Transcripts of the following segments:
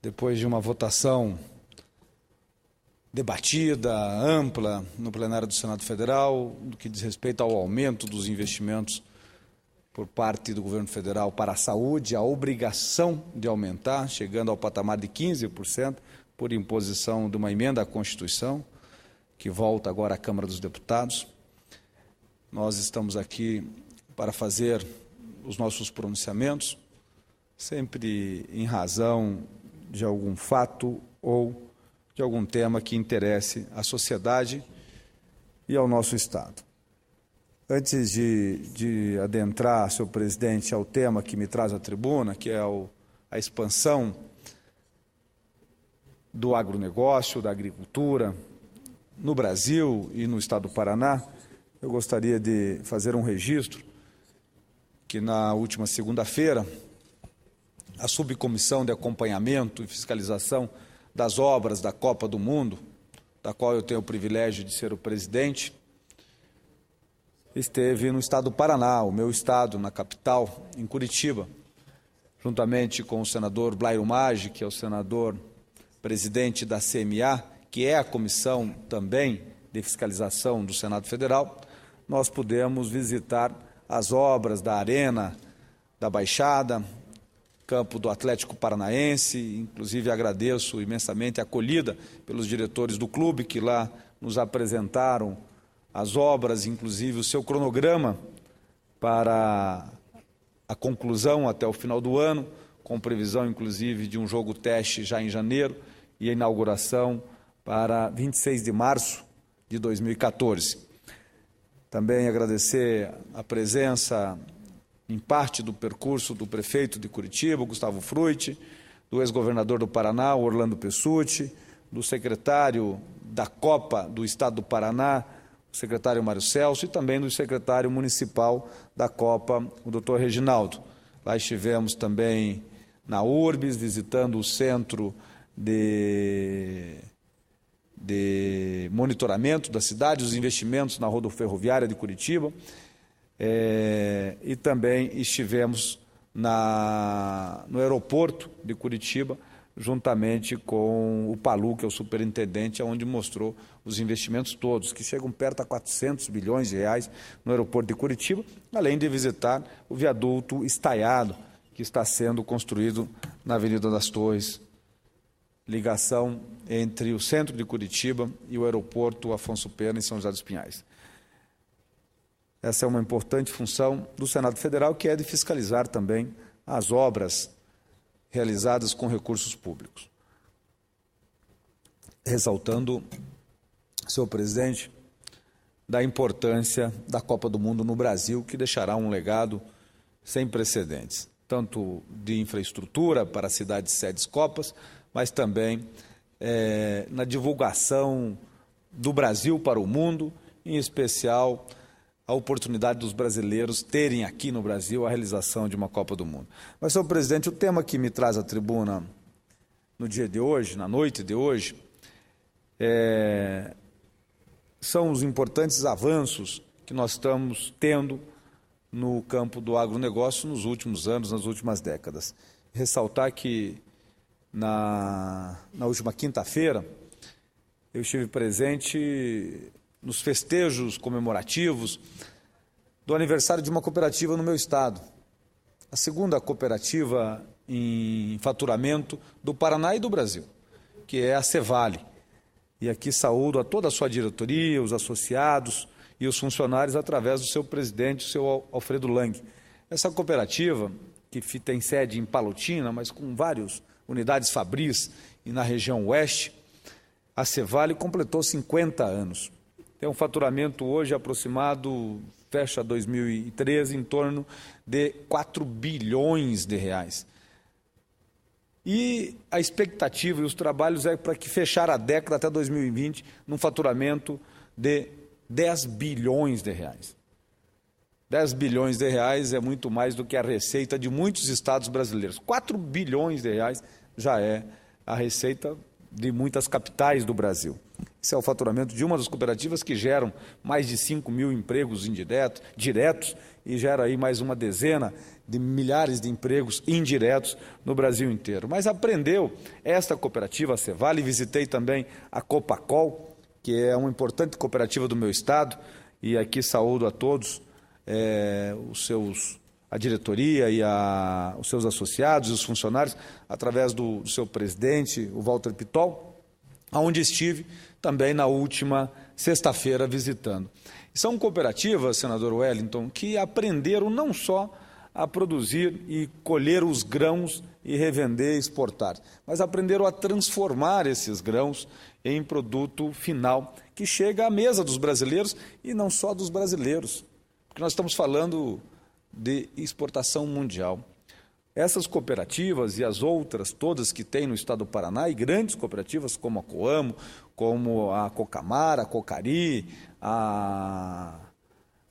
depois de uma votação debatida, ampla, no plenário do Senado Federal, no que diz respeito ao aumento dos investimentos por parte do governo federal para a saúde, a obrigação de aumentar, chegando ao patamar de 15%, por imposição de uma emenda à Constituição, que volta agora à Câmara dos Deputados. Nós estamos aqui para fazer os nossos pronunciamentos, sempre em razão de algum fato ou de algum tema que interesse à sociedade e ao nosso Estado. Antes de adentrar, senhor presidente, ao tema que me traz à tribuna, que é a expansão do agronegócio, da agricultura, no Brasil e no Estado do Paraná, eu gostaria de fazer um registro que, na última segunda-feira, a Subcomissão de Acompanhamento e Fiscalização das Obras da Copa do Mundo, da qual eu tenho o privilégio de ser o presidente, esteve no Estado do Paraná, o meu estado, na capital, em Curitiba, juntamente com o senador Blairo Maggi, que é o senador presidente da CMA, que é a comissão também de fiscalização do Senado Federal. Nós pudemos visitar as obras da Arena da Baixada, campo do Atlético Paranaense, inclusive agradeço imensamente a acolhida pelos diretores do clube, que lá nos apresentaram as obras, inclusive o seu cronograma para a conclusão até o final do ano, com previsão, inclusive, de um jogo teste já em janeiro e a inauguração para 26 de março de 2014. Também agradecer a presença, em parte do percurso, do prefeito de Curitiba, Gustavo Frutti, do ex-governador do Paraná, Orlando Pessutti, do secretário da Copa do Estado do Paraná, o secretário Mário Celso, e também do secretário municipal da Copa, o doutor Reginaldo. Lá estivemos também na Urbis, visitando o centro de monitoramento da cidade, os investimentos na rodoferroviária de Curitiba, e também estivemos no aeroporto de Curitiba, juntamente com o Palu, que é o superintendente, onde mostrou os investimentos todos, que chegam perto a 400 bilhões de reais no aeroporto de Curitiba, além de visitar o viaduto estaiado, que está sendo construído na Avenida das Torres, ligação entre o centro de Curitiba e o aeroporto Afonso Pena, em São José dos Pinhais. Essa é uma importante função do Senado Federal, que é de fiscalizar também as obras realizadas com recursos públicos. Ressaltando, senhor presidente, da importância da Copa do Mundo no Brasil, que deixará um legado sem precedentes, tanto de infraestrutura para as cidades sedes Copas, mas também na divulgação do Brasil para o mundo, em especial a oportunidade dos brasileiros terem aqui no Brasil a realização de uma Copa do Mundo. Mas, senhor presidente, o tema que me traz à tribuna no dia de hoje, na noite de hoje, são os importantes avanços que nós estamos tendo no campo do agronegócio nos últimos anos, nas últimas décadas. Ressaltar que na última quinta-feira eu estive presente nos festejos comemorativos do aniversário de uma cooperativa no meu estado, a segunda cooperativa em faturamento do Paraná e do Brasil, que é a Cevale. E aqui saúdo a toda a sua diretoria, os associados e os funcionários através do seu presidente, o seu Alfredo Lang. Essa cooperativa, que tem sede em Palotina, mas com várias unidades fabris e na região oeste, a Cevale completou 50 anos. Tem um faturamento hoje aproximado, fecha 2013, em torno de 4 bilhões de reais. E a expectativa e os trabalhos é para que fechar a década até 2020 num faturamento de 10 bilhões de reais. 10 bilhões de reais é muito mais do que a receita de muitos estados brasileiros. 4 bilhões de reais já é a receita de muitas capitais do Brasil. Esse é o faturamento de uma das cooperativas que geram mais de 5 mil empregos diretos e gera aí mais uma dezena de milhares de empregos indiretos no Brasil inteiro. Mas aprendeu esta cooperativa, a Cevale, visitei também a Copacol, que é uma importante cooperativa do meu estado, e aqui saúdo a todos a diretoria e os seus associados e os funcionários, através do seu presidente, o Walter Pitol, onde estive também na última sexta-feira visitando. São cooperativas, senador Wellington, que aprenderam não só a produzir e colher os grãos e revender e exportar, mas aprenderam a transformar esses grãos em produto final, que chega à mesa dos brasileiros e não só dos brasileiros, porque nós estamos falando de exportação mundial. Essas cooperativas e as outras todas que tem no estado do Paraná, e grandes cooperativas como a Coamo, como a Cocamar, a Cocari,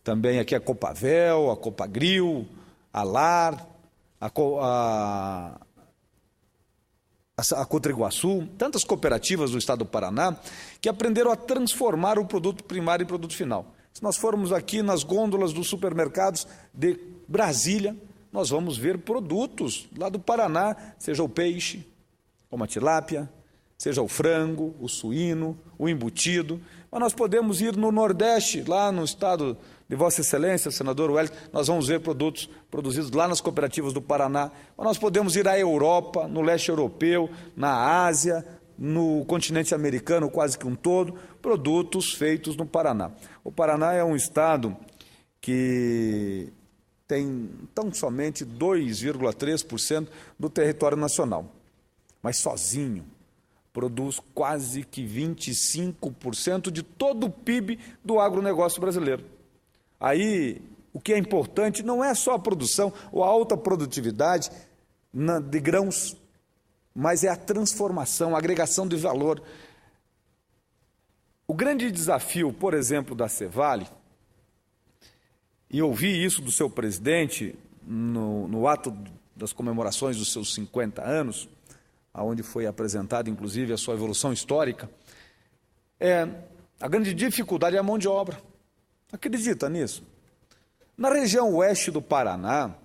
também aqui a Copavel, a Copagril, a LAR, a Cotriguaçu, tantas cooperativas do estado do Paraná que aprenderam a transformar o produto primário em produto final. Se nós formos aqui nas gôndolas dos supermercados de Brasília, nós vamos ver produtos lá do Paraná, seja o peixe, como a tilápia, seja o frango, o suíno, o embutido. Mas nós podemos ir no Nordeste, lá no estado de Vossa Excelência, senador Wellington, nós vamos ver produtos produzidos lá nas cooperativas do Paraná. Mas nós podemos ir à Europa, no leste europeu, na Ásia, no continente americano, quase que um todo, produtos feitos no Paraná. O Paraná é um estado que tem tão somente 2,3% do território nacional, mas sozinho produz quase que 25% de todo o PIB do agronegócio brasileiro. Aí, o que é importante não é só a produção ou a alta produtividade de grãos, mas é a transformação, a agregação de valor. O grande desafio, por exemplo, da Cevale, e ouvi isso do seu presidente no ato das comemorações dos seus 50 anos, onde foi apresentada, inclusive, a sua evolução histórica, a grande dificuldade é a mão de obra. Acredita nisso? Na região oeste do Paraná,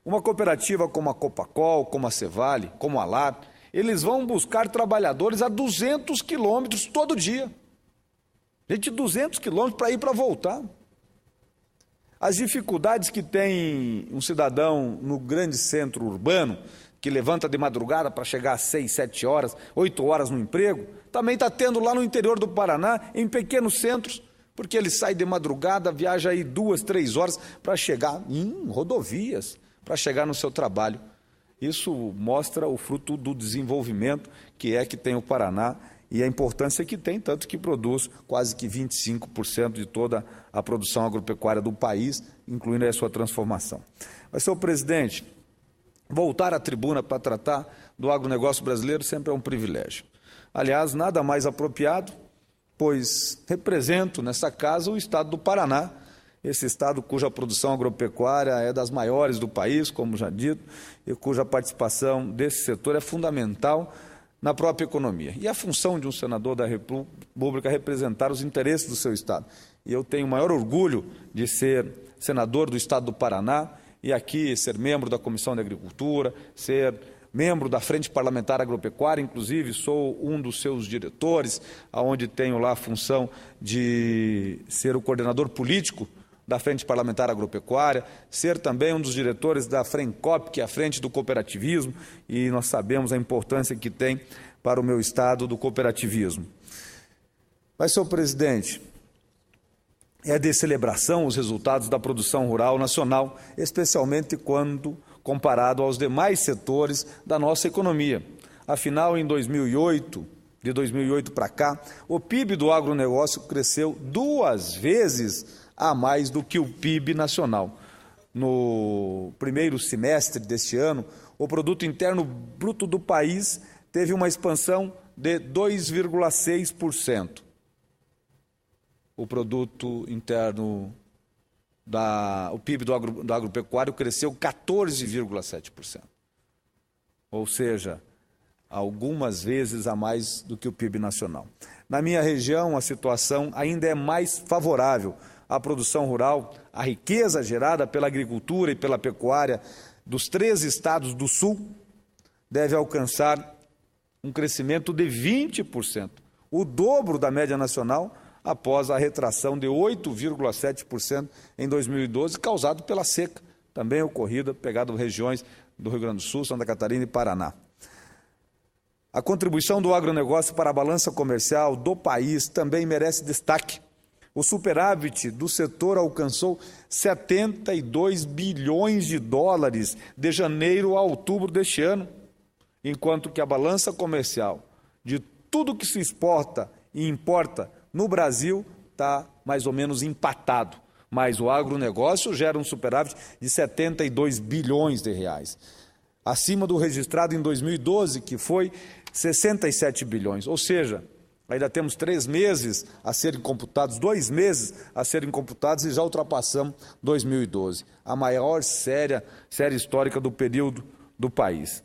uma cooperativa como a Copacol, como a Cevale, como a LAR, eles vão buscar trabalhadores a 200 quilômetros todo dia. Gente, 200 quilômetros para ir para voltar. As dificuldades que tem um cidadão no grande centro urbano, que levanta de madrugada para chegar às 6, 7 horas, 8 horas no emprego, também está tendo lá no interior do Paraná, em pequenos centros, porque ele sai de madrugada, viaja aí 2, 3 horas para chegar em rodovias, para chegar no seu trabalho. Isso mostra o fruto do desenvolvimento que tem o Paraná e a importância que tem, tanto que produz quase que 25% de toda a produção agropecuária do país, incluindo a sua transformação. Mas, senhor presidente, voltar à tribuna para tratar do agronegócio brasileiro sempre é um privilégio. Aliás, nada mais apropriado, pois represento nessa casa o estado do Paraná, esse estado cuja produção agropecuária é das maiores do país, como já dito, e cuja participação desse setor é fundamental na própria economia. E a função de um senador da República é representar os interesses do seu estado. E eu tenho o maior orgulho de ser senador do estado do Paraná e aqui ser membro da Comissão de Agricultura, ser membro da Frente Parlamentar Agropecuária, inclusive sou um dos seus diretores, onde tenho lá a função de ser o coordenador político da Frente Parlamentar Agropecuária, ser também um dos diretores da FRENCOP, que é a Frente do Cooperativismo, e nós sabemos a importância que tem para o meu estado do cooperativismo. Mas, senhor presidente, é de celebração os resultados da produção rural nacional, especialmente quando comparado aos demais setores da nossa economia. Afinal, em 2008, de 2008 para cá, o PIB do agronegócio cresceu 2 vezes a mais do que o PIB nacional. No primeiro semestre deste ano, o Produto Interno Bruto do país teve uma expansão de 2,6%. O Produto Interno, o PIB do agropecuário cresceu 14,7%. Ou seja, algumas vezes a mais do que o PIB nacional. Na minha região, a situação ainda é mais favorável à produção rural. A riqueza gerada pela agricultura e pela pecuária dos 3 estados do Sul deve alcançar um crescimento de 20%, o dobro da média nacional, após a retração de 8,7% em 2012, causado pela seca, também ocorrida, pegada regiões do Rio Grande do Sul, Santa Catarina e Paraná. A contribuição do agronegócio para a balança comercial do país também merece destaque. O superávit do setor alcançou 72 bilhões de dólares de janeiro a outubro deste ano, enquanto que a balança comercial de tudo que se exporta e importa no Brasil está mais ou menos empatado, mas o agronegócio gera um superávit de 72 bilhões de reais, acima do registrado em 2012, que foi 67 bilhões, ou seja, ainda temos 3 meses a serem computados, 2 meses a serem computados e já ultrapassamos 2012, a maior série histórica do período do país.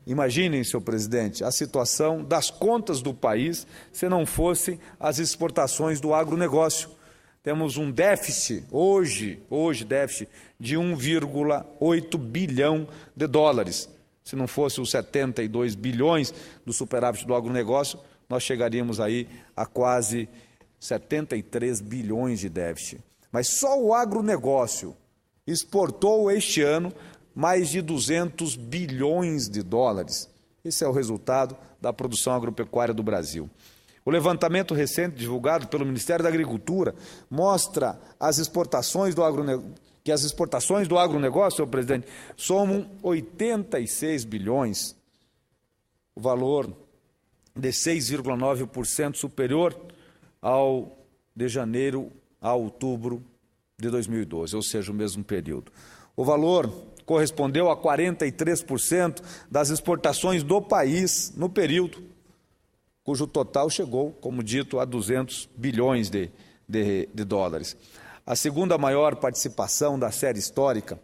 Imaginem, senhor presidente, a situação das contas do país se não fossem as exportações do agronegócio. Temos um déficit, hoje déficit de 1,8 bilhão de dólares. Se não fosse os 72 bilhões do superávit do agronegócio, nós chegaríamos aí a quase 73 bilhões de déficit. Mas só o agronegócio exportou este ano mais de 200 bilhões de dólares. Esse é o resultado da produção agropecuária do Brasil. O levantamento recente divulgado pelo Ministério da Agricultura mostra que as exportações do agronegócio, senhor presidente, somam 86 bilhões, o valor de 6,9% superior ao de janeiro a outubro de 2012, ou seja, o mesmo período. O valor correspondeu a 43% das exportações do país no período, cujo total chegou, como dito, a 200 bilhões de dólares. A segunda maior participação da série histórica,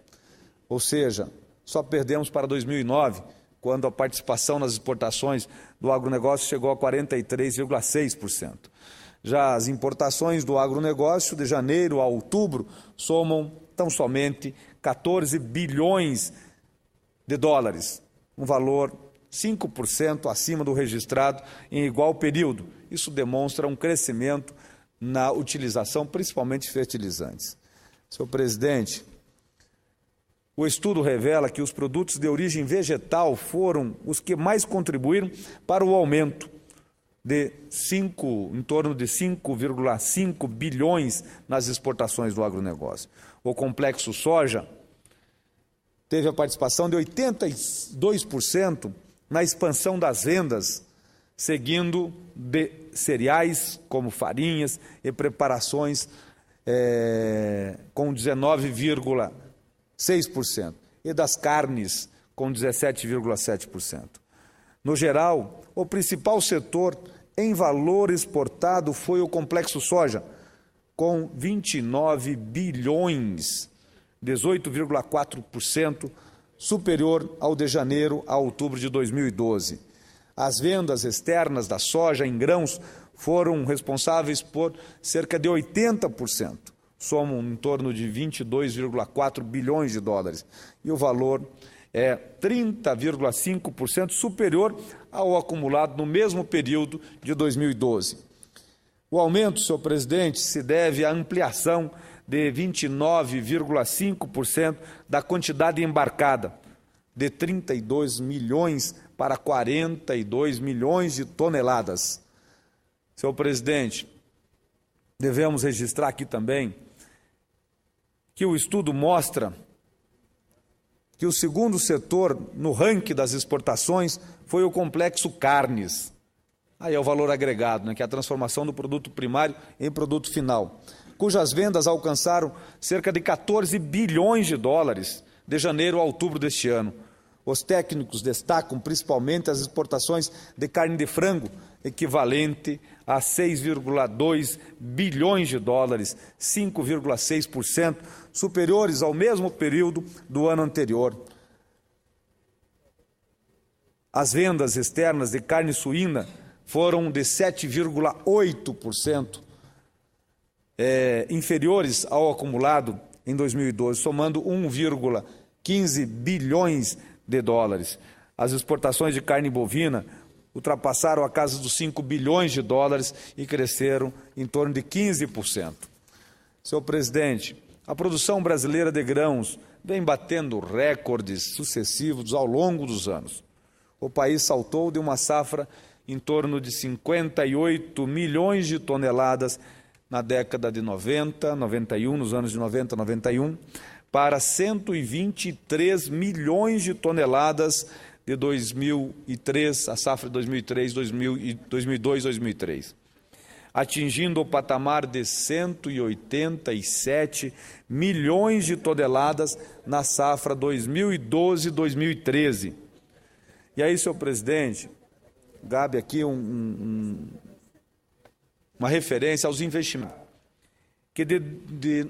ou seja, só perdemos para 2009, quando a participação nas exportações do agronegócio chegou a 43,6%. Já as importações do agronegócio, de janeiro a outubro, somam tão somente 14 bilhões de dólares, um valor 5% acima do registrado em igual período. Isso demonstra um crescimento na utilização, principalmente de fertilizantes. Senhor presidente, o estudo revela que os produtos de origem vegetal foram os que mais contribuíram para o aumento em torno de 5,5 bilhões nas exportações do agronegócio. O complexo soja teve a participação de 82% na expansão das vendas, seguindo de cereais como farinhas e preparações com 19,6% e das carnes com 17,7%. No geral, o principal setor em valor exportado foi o complexo soja, com 29 bilhões, 18,4% superior ao de janeiro a outubro de 2012. As vendas externas da soja em grãos foram responsáveis por cerca de 80%, somam em torno de 22,4 bilhões de dólares, e o valor é 30,5% superior ao acumulado no mesmo período de 2012. O aumento, senhor presidente, se deve à ampliação de 29,5% da quantidade embarcada, de 32 milhões para 42 milhões de toneladas. Senhor presidente, devemos registrar aqui também que o estudo mostra que o segundo setor no ranking das exportações foi o complexo carnes. Aí é o valor agregado, que é a transformação do produto primário em produto final, cujas vendas alcançaram cerca de 14 bilhões de dólares de janeiro a outubro deste ano. Os técnicos destacam principalmente as exportações de carne de frango, equivalente a 6,2 bilhões de dólares, 5,6% superiores ao mesmo período do ano anterior. As vendas externas de carne suína foram de 7,8%, inferiores ao acumulado em 2012, somando 1,15 bilhões de dólares. As exportações de carne bovina ultrapassaram a casa dos 5 bilhões de dólares e cresceram em torno de 15%. Senhor presidente, a produção brasileira de grãos vem batendo recordes sucessivos ao longo dos anos. O país saltou de uma safra em torno de 58 milhões de toneladas na década de 90, 91, nos anos de 90, 91, para 123 milhões de toneladas de 2003, a safra de 2003, 2002, 2003, atingindo o patamar de 187 milhões de toneladas na safra 2012-2013. E aí, senhor presidente, cabe aqui uma referência aos investimentos, que de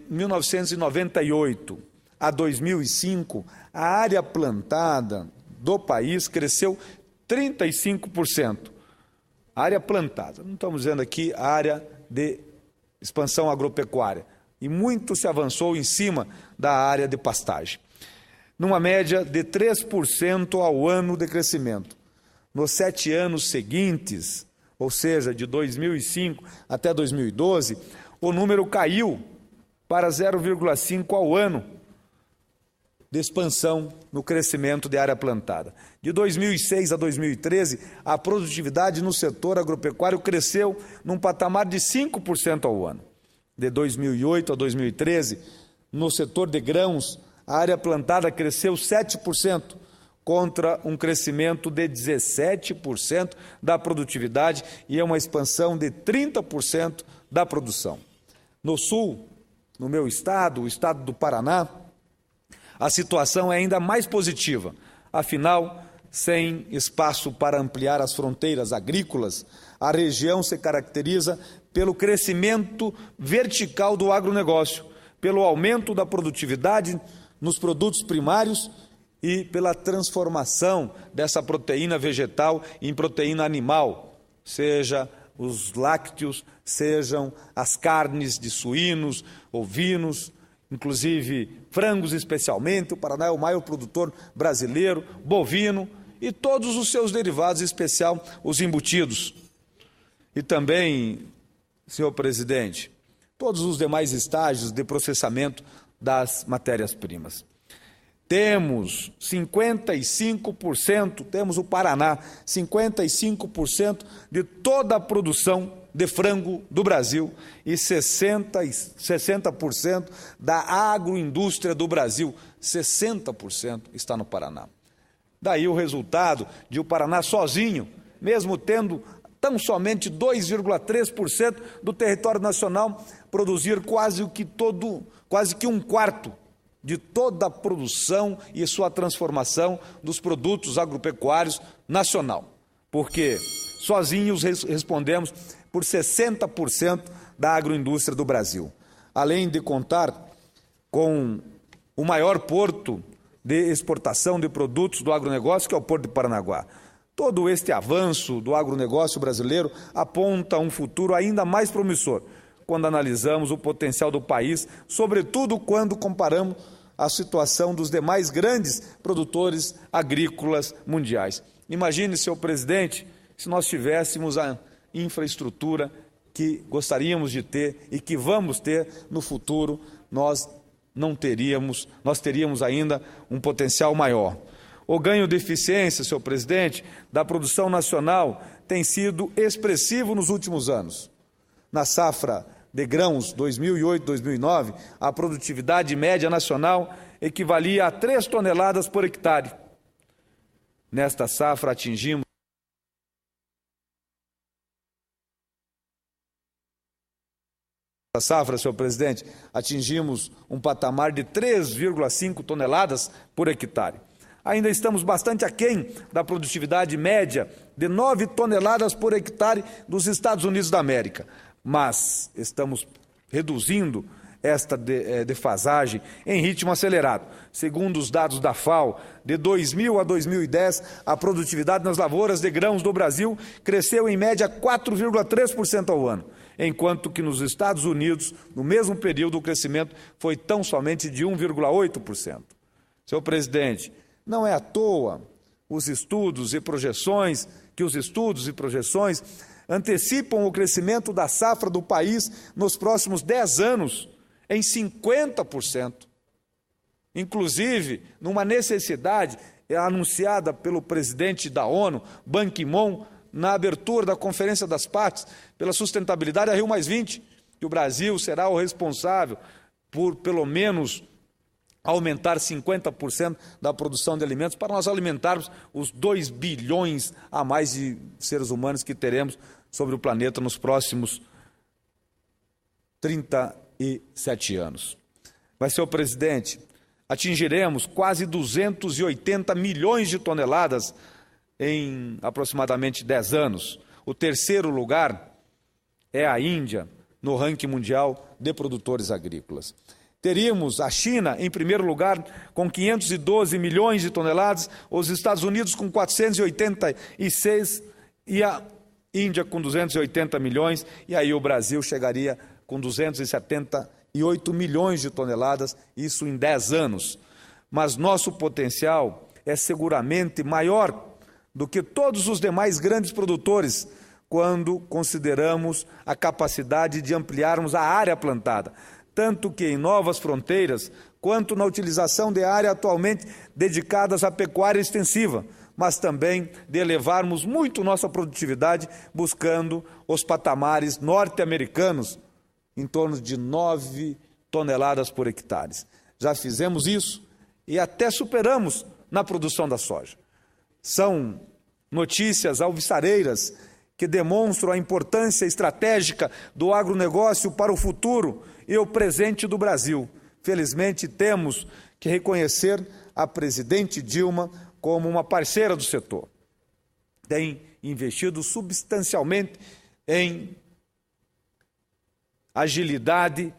1998 a 2005, a área plantada do país cresceu 35%. A área plantada, não estamos dizendo aqui a área de expansão agropecuária, e muito se avançou em cima da área de pastagem, numa média de 3% ao ano de crescimento. Nos 7 anos seguintes, ou seja, de 2005 até 2012, o número caiu para 0,5% ao ano de expansão no crescimento de área plantada. De 2006 a 2013, a produtividade no setor agropecuário cresceu num patamar de 5% ao ano. De 2008 a 2013, no setor de grãos, a área plantada cresceu 7%, contra um crescimento de 17% da produtividade e uma expansão de 30% da produção. No sul, no meu estado, o estado do Paraná, a situação é ainda mais positiva. Afinal, sem espaço para ampliar as fronteiras agrícolas, a região se caracteriza pelo crescimento vertical do agronegócio, pelo aumento da produtividade nos produtos primários e pela transformação dessa proteína vegetal em proteína animal, seja os lácteos, sejam as carnes de suínos, ovinos, inclusive frangos especialmente. O Paraná é o maior produtor brasileiro, bovino e todos os seus derivados, em especial os embutidos. E também, senhor presidente, todos os demais estágios de processamento das matérias-primas. Temos 55%, temos o Paraná, 55% de toda a produção de frango do Brasil e 60% da agroindústria do Brasil, 60% está no Paraná. Daí o resultado de o Paraná sozinho, mesmo tendo tão somente 2,3% do território nacional, produzir quase que um quarto de toda a produção e sua transformação dos produtos agropecuários nacional, porque sozinhos respondemos por 60% da agroindústria do Brasil, além de contar com o maior porto de exportação de produtos do agronegócio, que é o Porto de Paranaguá. Todo este avanço do agronegócio brasileiro aponta um futuro ainda mais promissor, quando analisamos o potencial do país, sobretudo quando comparamos a situação dos demais grandes produtores agrícolas mundiais. Imagine, senhor presidente, se nós tivéssemos a infraestrutura que gostaríamos de ter e que vamos ter no futuro, nós teríamos ainda um potencial maior. O ganho de eficiência, senhor presidente, da produção nacional tem sido expressivo nos últimos anos. Na safra de grãos 2008-2009, a produtividade média nacional equivalia a 3 toneladas por hectare. Nesta safra atingimos senhor presidente, atingimos um patamar de 3,5 toneladas por hectare. Ainda estamos bastante aquém da produtividade média de 9 toneladas por hectare dos Estados Unidos da América, mas estamos reduzindo esta defasagem em ritmo acelerado. Segundo os dados da FAO, de 2000 a 2010, a produtividade nas lavouras de grãos do Brasil cresceu em média 4,3% ao ano, enquanto que nos Estados Unidos, no mesmo período, o crescimento foi tão somente de 1,8%. Senhor presidente, não é à toa os estudos e projeções antecipam o crescimento da safra do país nos próximos 10 anos em 50%. Inclusive, numa necessidade anunciada pelo presidente da ONU, Ban Ki-moon, na abertura da Conferência das Partes pela Sustentabilidade, a Rio+20, que o Brasil será o responsável por, pelo menos, aumentar 50% da produção de alimentos para nós alimentarmos os 2 bilhões a mais de seres humanos que teremos sobre o planeta nos próximos 37 anos. Mas, senhor presidente, atingiremos quase 280 milhões de toneladas em aproximadamente 10 anos. O terceiro lugar é a Índia no ranking mundial de produtores agrícolas. Teríamos a China em primeiro lugar com 512 milhões de toneladas, os Estados Unidos com 486 e a Índia com 280 milhões, e aí o Brasil chegaria com 278 milhões de toneladas, isso em 10 anos. Mas nosso potencial é seguramente maior do que todos os demais grandes produtores, quando consideramos a capacidade de ampliarmos a área plantada, tanto que em novas fronteiras, quanto na utilização de área atualmente dedicadas à pecuária extensiva, mas também de elevarmos muito nossa produtividade, buscando os patamares norte-americanos, em torno de 9 toneladas por hectare. Já fizemos isso e até superamos na produção da soja. São notícias alvissareiras que demonstram a importância estratégica do agronegócio para o futuro e o presente do Brasil. Felizmente, temos que reconhecer a presidente Dilma como uma parceira do setor. Tem investido substancialmente em agilidade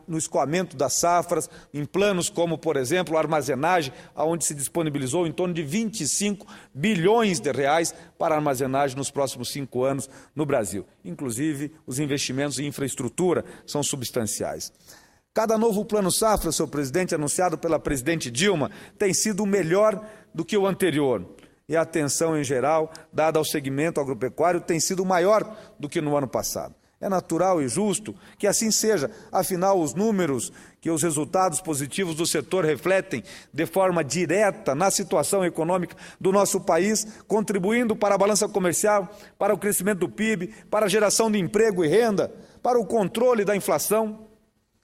no escoamento das safras, em planos como, por exemplo, a armazenagem, onde se disponibilizou em torno de 25 bilhões de reais para armazenagem nos próximos 5 anos no Brasil. Inclusive, os investimentos em infraestrutura são substanciais. Cada novo plano safra, senhor presidente, anunciado pela presidente Dilma, tem sido melhor do que o anterior. E a atenção em geral, dada ao segmento agropecuário, tem sido maior do que no ano passado. É natural e justo que assim seja, afinal os números que os resultados positivos do setor refletem de forma direta na situação econômica do nosso país, contribuindo para a balança comercial, para o crescimento do PIB, para a geração de emprego e renda, para o controle da inflação.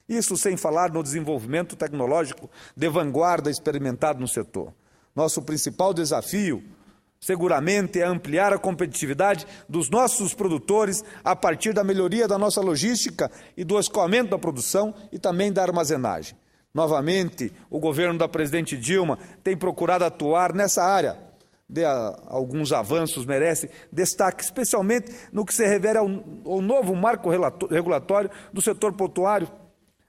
Isso sem falar no desenvolvimento tecnológico de vanguarda experimentado no setor. Nosso principal desafio seguramente é ampliar a competitividade dos nossos produtores a partir da melhoria da nossa logística e do escoamento da produção e também da armazenagem. Novamente, o governo da presidente Dilma tem procurado atuar nessa área. Alguns avanços merecem destaque, especialmente no que se refere ao novo marco regulatório do setor portuário.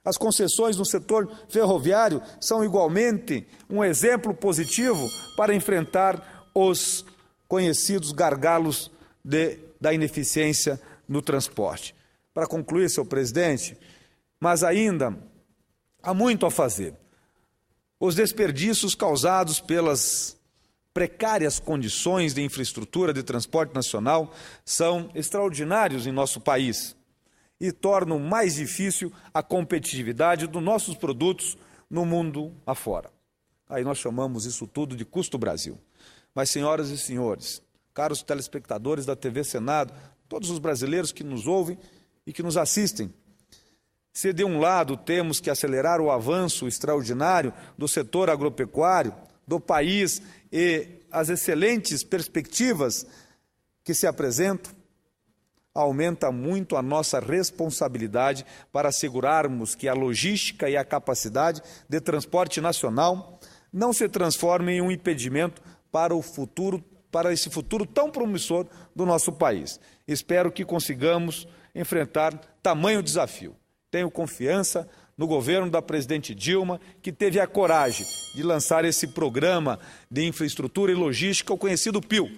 As concessões no setor ferroviário são igualmente um exemplo positivo para enfrentar os conhecidos gargalos da ineficiência no transporte. Para concluir, senhor presidente, mas ainda há muito a fazer. Os desperdícios causados pelas precárias condições de infraestrutura de transporte nacional são extraordinários em nosso país e tornam mais difícil a competitividade dos nossos produtos no mundo afora. Aí nós chamamos isso tudo de custo Brasil. Mas, senhoras e senhores, caros telespectadores da TV Senado, todos os brasileiros que nos ouvem e que nos assistem, se de um lado temos que acelerar o avanço extraordinário do setor agropecuário, do país e as excelentes perspectivas que se apresentam, aumenta muito a nossa responsabilidade para assegurarmos que a logística e a capacidade de transporte nacional não se transformem em um impedimento para esse futuro tão promissor do nosso país. Espero que consigamos enfrentar tamanho desafio. Tenho confiança no governo da presidente Dilma, que teve a coragem de lançar esse programa de infraestrutura e logística, o conhecido PIL,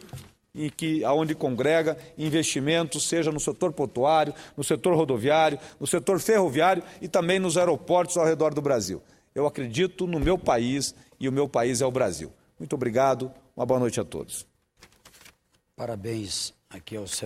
onde congrega investimentos, seja no setor portuário, no setor rodoviário, no setor ferroviário e também nos aeroportos ao redor do Brasil. Eu acredito no meu país e o meu país é o Brasil. Muito obrigado, uma boa noite a todos. Parabéns aqui ao senador.